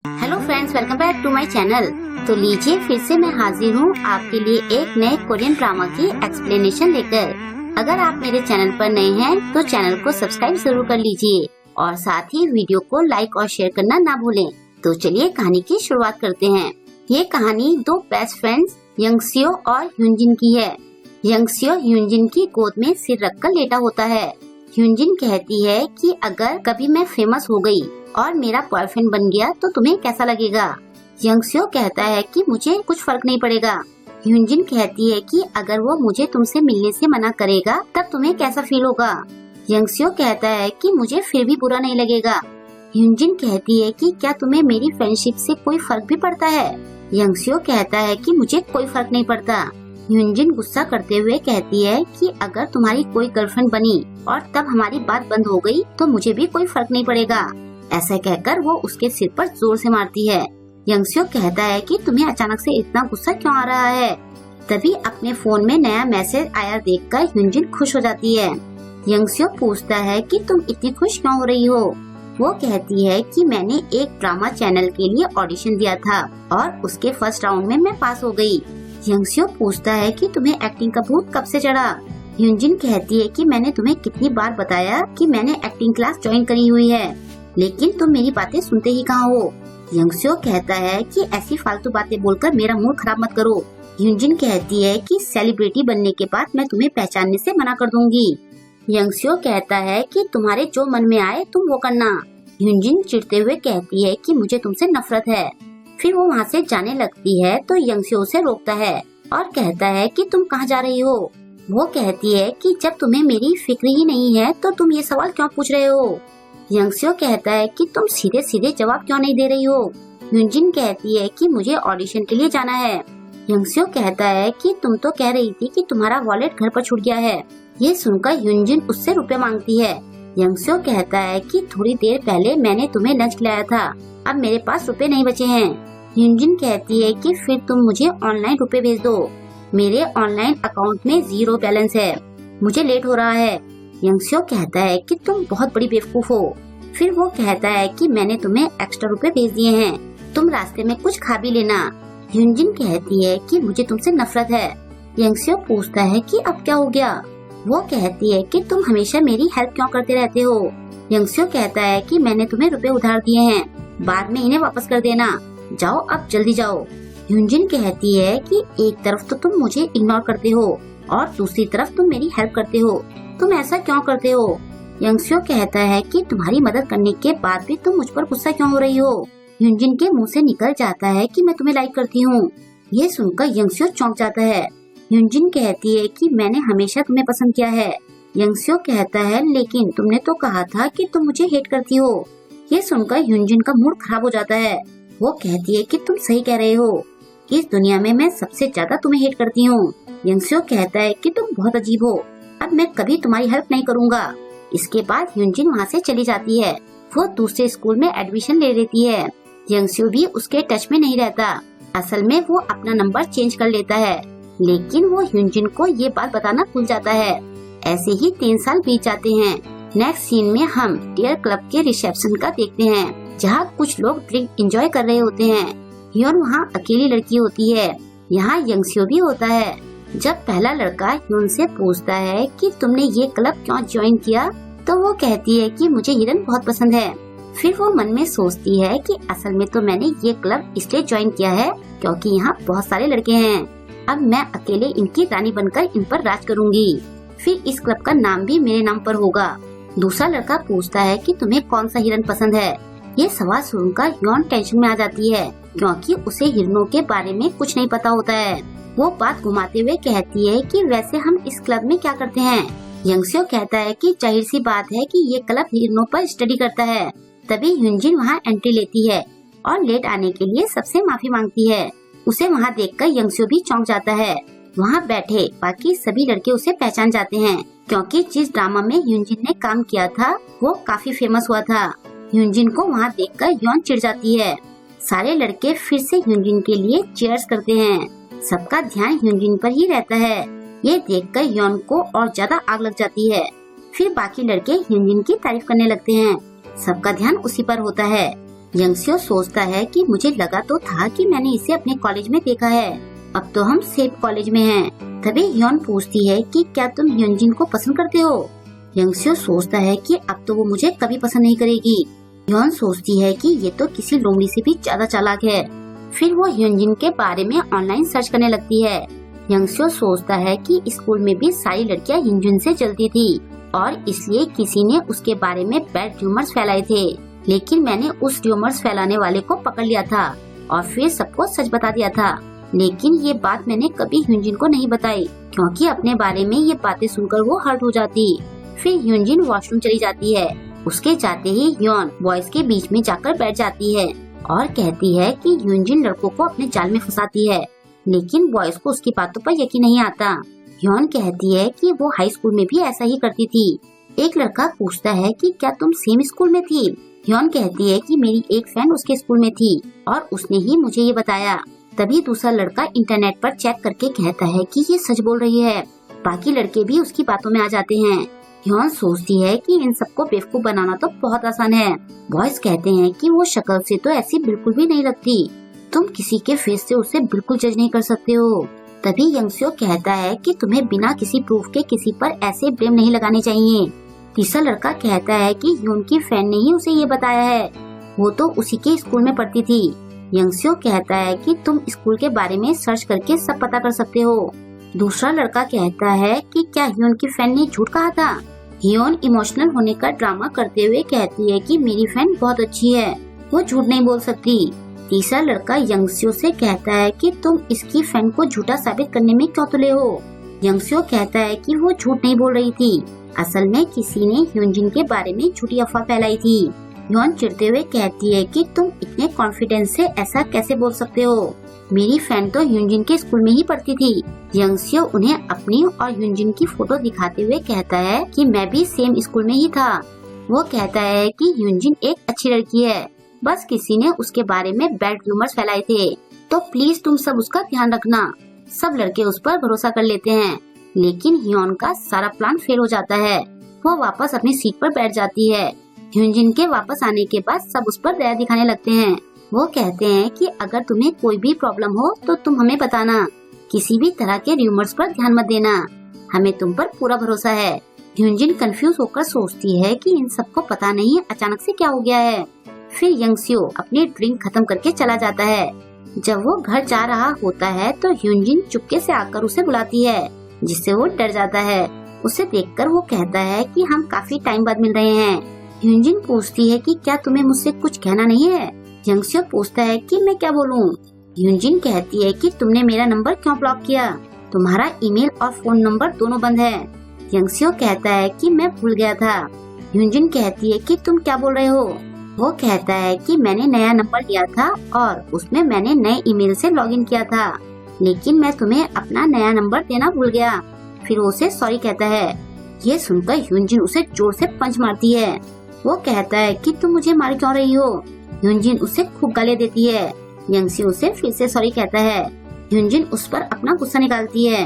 Hello friends, welcome back to my channel. तो लीजिए, फिर से मैं हाजिर हूँ आपके लिए एक नए कोरियन ड्रामा की एक्सप्लेनेशन लेकर। अगर आप मेरे चैनल पर नए हैं तो चैनल को सब्सक्राइब जरूर कर लीजिए और साथ ही वीडियो को लाइक और शेयर करना ना भूलें। तो चलिए कहानी की शुरुआत करते हैं। ये कहानी दो बेस्ट फ्रेंड्स यंगसियो और ह्यूनजिन की है। यंगसियो ह्यूनजिन की गोद में सिर रखकर लेटा होता है। ह्यूनजिन कहती है कि अगर कभी मैं फेमस हो गई और मेरा बॉयफ्रेंड बन गया तो तुम्हें कैसा लगेगा। यंगसियो कहता है कि मुझे कुछ फर्क नहीं पड़ेगा। ह्यूनजिन कहती है कि अगर वो मुझे तुमसे मिलने से मना करेगा तब तुम्हें कैसा फील होगा। यंगसियो कहता है कि मुझे फिर भी बुरा नहीं लगेगा। ह्यूनजिन कहती है कि क्या तुम्हें मेरी फ्रेंडशिप से कोई फर्क भी पड़ता है। यंगसियो कहता है कि मुझे कोई फर्क नहीं पड़ता। ह्यूनजिन गुस्सा करते हुए कहती है कि अगर तुम्हारी कोई गर्लफ्रेंड बनी और तब हमारी बात बंद हो गई तो मुझे भी कोई फर्क नहीं पड़ेगा। ऐसा कहकर वो उसके सिर पर जोर से मारती है। यंगसियो कहता है कि तुम्हें अचानक से इतना गुस्सा क्यों आ रहा है। तभी अपने फोन में नया मैसेज आया देखकर ह्यूनजिन खुश हो जाती है। यंगसियो पूछता है कि तुम इतनी खुश क्यों हो रही हो। वो कहती है कि मैंने एक ड्रामा चैनल के लिए ऑडिशन दिया था और उसके फर्स्ट राउंड में मैं पास हो गई। यंगसियो पूछता है कि तुम्हें एक्टिंग का भूत कब से चढ़ा। ह्यूनजिन कहती है कि मैंने तुम्हें कितनी बार बताया कि मैंने एक्टिंग क्लास ज्वाइन करी हुई है, लेकिन तुम मेरी बातें सुनते ही कहाँ हो। यंगसियो कहता है कि ऐसी फालतू बातें बोलकर मेरा मूड खराब मत करो। ह्यूनजिन कहती है कि सेलिब्रिटी बनने के बाद मैं तुम्हें पहचानने से मना कर दूंगी। यंगसियो कहता है कि तुम्हारे जो मन में आए तुम वो करना। ह्यूनजिन चिढ़ते हुए कहती है कि मुझे तुमसे नफरत है। फिर वो वहाँ से जाने लगती है तो यंगसियो उसे रोकता है और कहता है कि तुम कहाँ जा रही हो। वो कहती है कि जब तुम्हें मेरी फिक्र ही नहीं है तो तुम ये सवाल क्यों पूछ रहे हो। यंगसियो कहता है कि तुम सीधे सीधे जवाब क्यों नहीं दे रही हो। ह्यूनजिन कहती है कि मुझे ऑडिशन के लिए जाना है। यंगसियो कहता है कि तुम तो कह रही थी कि तुम्हारा वॉलेट घर पर छूट गया है। ये सुनकर ह्यूनजिन उससे रुपए मांगती है। यंगसियो कहता है कि थोड़ी देर पहले मैंने तुम्हें लंच खिलाया था, अब मेरे पास रुपए नहीं बचे हैं। ह्यूनजिन कहती है कि फिर तुम मुझे ऑनलाइन रुपए भेज दो, मेरे ऑनलाइन अकाउंट में 0 बैलेंस है, मुझे लेट हो रहा है। यंगसियो कहता है कि तुम बहुत बड़ी बेवकूफ हो। फिर वो कहता है कि मैंने तुम्हें एक्स्ट्रा रुपए भेज दिए हैं, तुम रास्ते में कुछ खा भी लेना। ह्यूनजिन कहती है कि मुझे तुमसे नफरत है। यंगसियो पूछता है कि अब क्या हो गया। वो कहती है कि तुम हमेशा मेरी हेल्प क्यों करते रहते हो। यंगसियो कहता है कि मैंने तुम्हें रुपए उधार दिए हैं, बाद में इन्हें वापस कर देना, जाओ अब जल्दी जाओ। ह्यूनजिन कहती है कि एक तरफ तो तुम मुझे इग्नोर करते हो और दूसरी तरफ तुम मेरी हेल्प करते हो, तुम ऐसा क्यों करते हो। यंगसियो कहता है कि तुम्हारी मदद करने के बाद भी तुम मुझ पर गुस्सा क्यों हो रही हो। ह्यूनजिन के मुंह से निकल जाता है कि मैं तुम्हें लाइक करती हूँ। ये सुनकर यंगसियो चौंक जाता है। ह्यूनजिन कहती है कि मैंने हमेशा तुम्हें पसंद किया है। यंगसियो कहता है लेकिन तुमने तो कहा था कि तुम मुझे हेट करती हो। ये सुनकर ह्यूनजिन का मूड खराब हो जाता है। वो कहती है कि तुम सही कह रहे हो, इस दुनिया में मैं सबसे ज्यादा तुम्हें हेट करती हूँ। यंगसियो कहता है कि तुम बहुत अजीब हो, अब मैं कभी तुम्हारी हेल्प नहीं करूँगा। इसके बाद ह्यूनजिन वहाँ से चली जाती है। वो दूसरे स्कूल में एडमिशन ले लेती है। यंगसियो भी उसके टच में नहीं रहता। असल में वो अपना नंबर चेंज कर लेता है, लेकिन वो ह्यूनजिन को ये बात बताना भूल जाता है। ऐसे ही 3 साल बीत जाते हैं। नेक्स्ट सीन में हम डियर क्लब के रिसेप्शन का देखते हैं, जहाँ कुछ लोग ड्रिंक एंजॉय कर रहे होते हैं। ह्योन वहाँ अकेली लड़की होती है। यहाँ यंगसियो भी होता है। जब पहला लड़का ह्योन से पूछता है कि तुमने ये क्लब क्यों ज्वाइन किया, तो वो कहती है कि मुझे हिरन बहुत पसंद है। फिर वो मन में सोचती है कि असल में तो मैंने ये क्लब इसलिए ज्वाइन किया है क्योंकि यहाँ बहुत सारे लड़के हैं, अब मैं अकेले इनकी रानी बनकर इन पर राज करूँगी। फिर इस क्लब का नाम भी मेरे नाम पर होगा। दूसरा लड़का पूछता है कि तुम्हें कौन सा हिरन पसंद है। ये सवाल सुनकर ह्योन टेंशन में आ जाती है क्योंकि उसे हिरनों के बारे में कुछ नहीं पता होता है। वो बात घुमाते हुए कहती है कि वैसे हम इस क्लब में क्या करते हैं। यंगसियो कहता है कि जाहिर सी बात है कि ये क्लब हिरनों पर स्टडी करता है। तभी ह्यूनजिन वहाँ एंट्री लेती है और लेट आने के लिए सबसे माफी मांगती है। उसे वहाँ देखकर यंगसियो भी चौंक जाता है। वहाँ बैठे बाकी सभी लड़के उसे पहचान जाते हैं क्योंकि जिस ड्रामा में ह्यूनजिन ने काम किया था वो काफी फेमस हुआ था। ह्यूनजिन को वहाँ देखकर ह्योन चिढ़ जाती है। सारे लड़के फिर से ह्यूनजिन के लिए चीयर्स करते हैं। सबका ध्यान ह्यूनजिन पर ही रहता है। ये देखकर ह्योन को और ज्यादा आग लग जाती है। फिर बाकी लड़के ह्यूनजिन की तारीफ करने लगते हैं। सबका ध्यान उसी पर होता है। यंगस्यो सोचता है कि मुझे लगा तो था कि मैंने इसे अपने कॉलेज में देखा है, अब तो हम सेम कॉलेज में हैं। तभी ह्योन पूछती है कि क्या तुम ह्योनजिन को पसंद करते हो। यंगस्यो सोचता है कि अब तो वो मुझे कभी पसंद नहीं करेगी। ह्योन सोचती है कि ये तो किसी लोमड़ी से भी ज्यादा चालाक है। फिर वो ह्योनजिन के बारे में ऑनलाइन सर्च करने लगती है। यंगस्यो सोचता है कि स्कूल में भी सारी लड़कियां ह्योनजिन से जलती थी और इसलिए किसी ने उसके बारे में बैड र्यूमर्स फैलाए थे, लेकिन मैंने उस र्यूमर्स फैलाने वाले को पकड़ लिया था और फिर सबको सच बता दिया था। लेकिन ये बात मैंने कभी ह्योनजिन को नहीं बताई, क्योंकि अपने बारे में ये बातें सुनकर वो हर्ट हो जाती। फिर ह्योनजिन वॉशरूम चली जाती है। उसके जाते ही ह्योन बॉयज के बीच में जाकर बैठ जाती है और कहती है कि ह्योनजिन लड़कों को अपने जाल में फंसाती है, लेकिन बॉयज को उसकी बातों पर यकीन नहीं आता। ह्योन कहती है कि वो हाई स्कूल में भी ऐसा ही करती थी। एक लड़का पूछता है कि क्या तुम सेम स्कूल में थी। ह्योन कहती है कि मेरी एक फ्रेंड उसके स्कूल में थी और उसने ही मुझे ये बताया। तभी दूसरा लड़का इंटरनेट पर चेक करके कहता है कि ये सच बोल रही है। बाकी लड़के भी उसकी बातों में आ जाते हैं। ह्योन सोचती है कि इन सबको बेवकूफ बनाना तो बहुत आसान है। बॉयज कहते हैं कि वो शक्ल से तो ऐसी बिल्कुल भी नहीं लगती, तुम किसी के फेस से उसे बिल्कुल जज नहीं कर सकते हो। तभी यंगस्यो कहता है कि तुम्हें बिना किसी प्रूफ के किसी पर ऐसे ब्लेम नहीं लगाने चाहिए। तीसरा लड़का कहता है कि ह्योन की फ्रेंड ने ही उसे ये बताया है, वो तो उसी के स्कूल में पढ़ती थी। यंगस्यो कहता है कि तुम स्कूल के बारे में सर्च करके सब पता कर सकते हो। दूसरा लड़का कहता है कि क्या ह्योन की फ्रेंड ने झूठ कहा था। ह्योन इमोशनल होने का ड्रामा करते हुए कहती है कि मेरी फ्रेंड बहुत अच्छी है, वो झूठ नहीं बोल सकती। तीसरा लड़का यंगस्यो से कहता है कि तुम इसकी फ्रेंड को झूठा साबित करने में क्यों तुले हो। यंगस्यो कहता है कि वो झूठ नहीं बोल रही थी, असल में किसी ने ह्योनजिन के बारे में झूठी अफवाह फैलाई थी। ह्योन चिढ़ते हुए कहती है कि तुम इतने कॉन्फिडेंस से ऐसा कैसे बोल सकते हो, मेरी फ्रेंड तो ह्योनजिन के स्कूल में ही पढ़ती थी। यंगस्यो उन्हें अपनी और ह्योनजिन की फोटो दिखाते हुए कहता है कि मैं भी सेम स्कूल में ही था। वो कहता है कि ह्योनजिन एक अच्छी लड़की है, बस किसी ने उसके बारे में बैड रूमर्स फैलाए थे, तो प्लीज तुम सब उसका ध्यान रखना। सब लड़के उस पर भरोसा कर लेते हैं, लेकिन ह्योन का सारा प्लान फेल हो जाता है। वो वापस अपनी सीट पर बैठ जाती है। ह्योनजिन के वापस आने के बाद सब उस पर दया दिखाने लगते हैं। वो कहते हैं कि अगर तुम्हें कोई भी प्रॉब्लम हो तो तुम हमें बताना, किसी भी तरह के रूमर्स पर ध्यान मत देना, हमें तुम पर पूरा भरोसा है। ह्योनजिन कंफ्यूज होकर सोचती है कि इन सबको पता नहीं अचानक से क्या हो गया है। फिर यंगस्यो अपनी ड्रिंक खत्म करके चला जाता है। जब वो घर जा रहा होता है तो ह्योनजिन चुपके से आकर उसे बुलाती है, जिससे वो डर जाता है। उसे देखकर वो कहता है कि हम काफी टाइम बाद मिल रहे हैं। ह्योनजिन पूछती है कि क्या तुम्हें मुझसे कुछ कहना नहीं है। यंगस्यो पूछता है कि मैं क्या बोलूं। ह्योनजिन कहती है कि तुमने मेरा नंबर क्यों ब्लॉक किया, तुम्हारा ईमेल और फोन नंबर दोनों बंद है। यंगस्यो कहता है कि मैं भूल गया था। ह्योनजिन कहती है कि तुम क्या बोल रहे हो। वो कहता है कि मैंने नया नंबर लिया था और उसमें मैंने नए ईमेल से लॉगिन किया था, लेकिन मैं तुम्हें अपना नया नंबर देना भूल गया। फिर वो उसे सॉरी कहता है। ये सुनकर ह्योनजिन उसे जोर से पंच मारती है। वो कहता है कि तुम मुझे मार क्यों रही हो। ह्योनजिन उसे खूब गालियां देती है। यंगस्यो उसे फिर से सॉरी कहता है। ह्योनजिन उस पर अपना गुस्सा निकालती है।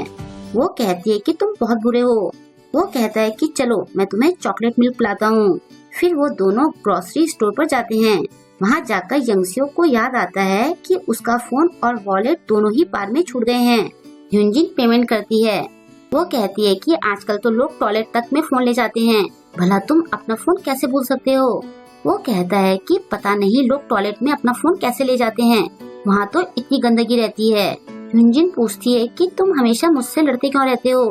वो कहती है कि तुम बहुत बुरे हो। वो कहता है कि चलो मैं तुम्हें चॉकलेट मिल्क पिलाता हूँ। फिर वो दोनों ग्रोसरी स्टोर पर जाते हैं। वहाँ जाकर यंगस्यो को याद आता है कि उसका फोन और वॉलेट दोनों ही बार में छूट गए हैं। ह्योनजिन पेमेंट करती है। वो कहती है कि आजकल तो लोग टॉयलेट तक में फोन ले जाते हैं, भला तुम अपना फोन कैसे भूल सकते हो। वो कहता है कि पता नहीं लोग टॉयलेट में अपना फोन कैसे ले जाते हैं, वहाँ तो इतनी गंदगी रहती है। ह्योनजिन पूछती है कि तुम हमेशा मुझसे लड़ते क्यों रहते हो।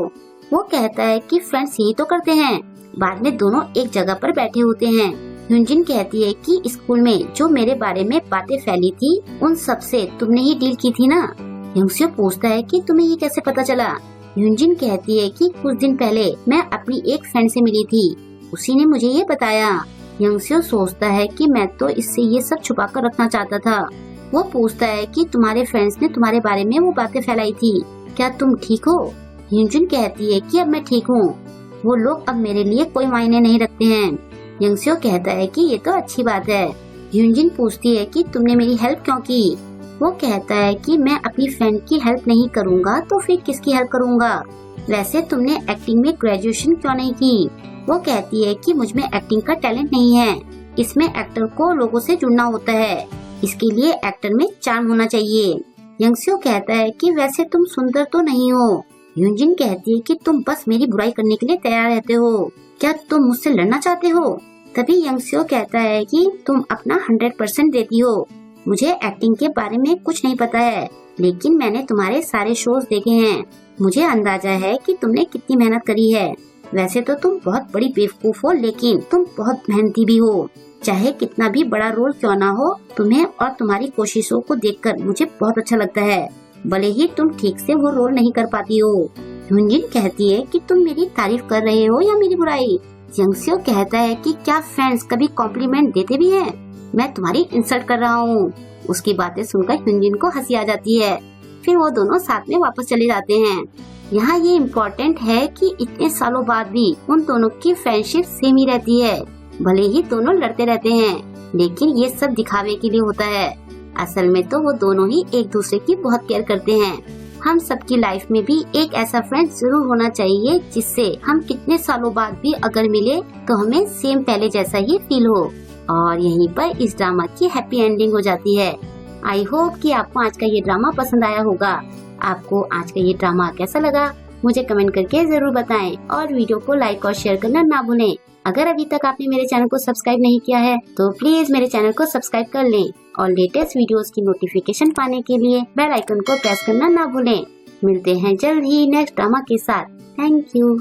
वो कहता है कि फ्रेंड्स यही तो करते हैं। बाद में दोनों एक जगह पर बैठे होते हैं। ह्योनजिन कहती है कि स्कूल में जो मेरे बारे में बातें फैली थी उन सब से तुमने ही डील की थी ना। यंगस्यो पूछता है कि तुम्हें ये कैसे पता चला। ह्योनजिन कहती है कि कुछ दिन पहले मैं अपनी एक फ्रेंड से मिली थी, उसी ने मुझे ये बताया। यंगस्यो सोचता है कि मैं तो इससे ये सब छुपा कर रखना चाहता था। वो पूछता है कि तुम्हारे फ्रेंड्स ने तुम्हारे बारे में वो बातें फैलाई थी, क्या तुम ठीक हो। ह्योनजिन कहती है कि अब मैं ठीक हूँ, वो लोग अब मेरे लिए कोई मायने नहीं रखते हैं। यंगस्यो कहता है कि ये तो अच्छी बात है। ह्योनजिन पूछती है कि तुमने मेरी हेल्प क्यों की। वो कहता है कि मैं अपनी फ्रेंड की हेल्प नहीं करूँगा तो फिर किसकी हेल्प करूँगा। वैसे तुमने एक्टिंग में ग्रेजुएशन क्यों नहीं की। वो कहती है कि मुझ में एक्टिंग का टैलेंट नहीं है, इसमें एक्टर को लोगों से जुड़ना होता है। इसके लिए एक्टर में चार्म होना चाहिए। यंगस्यो कहता है कि वैसे तुम सुंदर तो नहीं हो। यूजिन कहती है कि तुम बस मेरी बुराई करने के लिए तैयार रहते हो। क्या तुम मुझसे लड़ना चाहते हो? तभी यंगस्यो कहता है कि तुम अपना 100% देती हो। मुझे एक्टिंग के बारे में कुछ नहीं पता है, लेकिन मैंने तुम्हारे सारे शोज देखे हैं। मुझे अंदाजा है कि तुमने कितनी मेहनत करी है। वैसे तो तुम बहुत बड़ी बेवकूफ हो, लेकिन तुम बहुत मेहनती भी हो। चाहे कितना भी बड़ा रोल क्यों ना हो, तुम्हें और तुम्हारी कोशिशों को देखकर मुझे बहुत अच्छा लगता है, भले ही तुम ठीक से वो रोल नहीं कर पाती हो। ह्यूजिन कहती है कि तुम मेरी तारीफ कर रहे हो या मेरी बुराई? यंगस्यो कहता है कि क्या फैंस कभी कॉम्प्लीमेंट देते भी हैं? मैं तुम्हारी इंसल्ट कर रहा हूँ। उसकी बातें सुनकर ह्यूजिन को हंसी आ जाती है। फिर वो दोनों साथ में वापस चले जाते हैं। यहाँ ये इम्पोर्टेंट है कि इतने सालों बाद भी उन दोनों की फ्रेंडशिप सेम ही रहती है। भले ही दोनों लड़ते रहते हैं, लेकिन ये सब दिखावे के लिए होता है। असल में तो वो दोनों ही एक दूसरे की बहुत केयर करते हैं। हम सबकी लाइफ में भी एक ऐसा फ्रेंड जरूर होना चाहिए जिससे हम कितने सालों बाद भी अगर मिले तो हमें सेम पहले जैसा ही फील हो। और यहीं पर इस ड्रामा की हैप्पी एंडिंग हो जाती है। आई होप कि आपको आज का ये ड्रामा पसंद आया होगा। आपको आज का ये ड्रामा कैसा लगा मुझे कमेंट करके जरूर बताएं और वीडियो को लाइक और शेयर करना ना भूलें। अगर अभी तक आपने मेरे चैनल को सब्सक्राइब नहीं किया है तो प्लीज मेरे चैनल को सब्सक्राइब कर लें और लेटेस्ट वीडियोस की नोटिफिकेशन पाने के लिए बेल आइकन को प्रेस करना ना भूलें। मिलते हैं जल्द ही नेक्स्ट ड्रामा के साथ। Thank you.